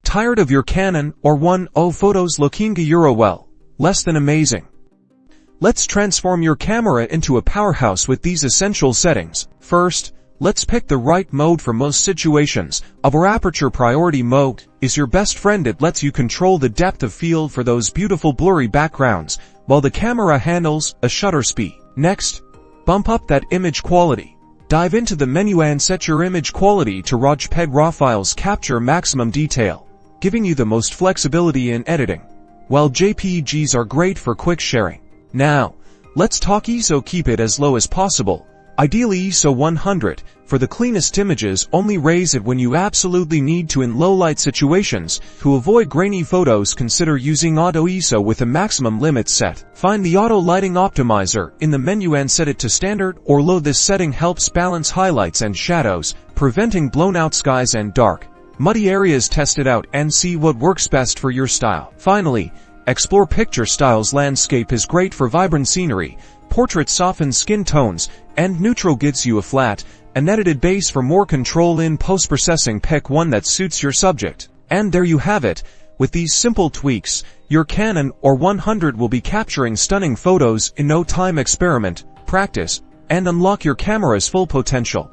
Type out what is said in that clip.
Tired of your Canon R100 photos looking well, less than amazing? Let's transform your camera into a powerhouse with these essential settings. First, let's pick the right mode for most situations. Our aperture priority mode is your best friend. It lets you control the depth of field for those beautiful blurry backgrounds, while the camera handles a shutter speed. Next, bump up that image quality. Dive into the menu and set your image quality to RAW. RAW files capture maximum detail, giving you the most flexibility in editing, while JPEGs are great for quick sharing. Now, let's talk ISO. Keep it as low as possible, ideally ISO 100, for the cleanest images. Only raise it when you absolutely need to in low-light situations. To avoid grainy photos, consider using Auto ISO with a maximum limit set. Find the Auto Lighting Optimizer in the menu and set it to standard or low. This setting helps balance highlights and shadows, preventing blown-out skies and dark, muddy areas. Test it out and see what works best for your style. Finally, explore picture styles. Landscape is great for vibrant scenery, portrait softens skin tones, and neutral gives you a flat, unedited base for more control in post-processing. Pick one that suits your subject. And there you have it. With these simple tweaks, your Canon R100 will be capturing stunning photos in no time. Experiment, practice, and unlock your camera's full potential.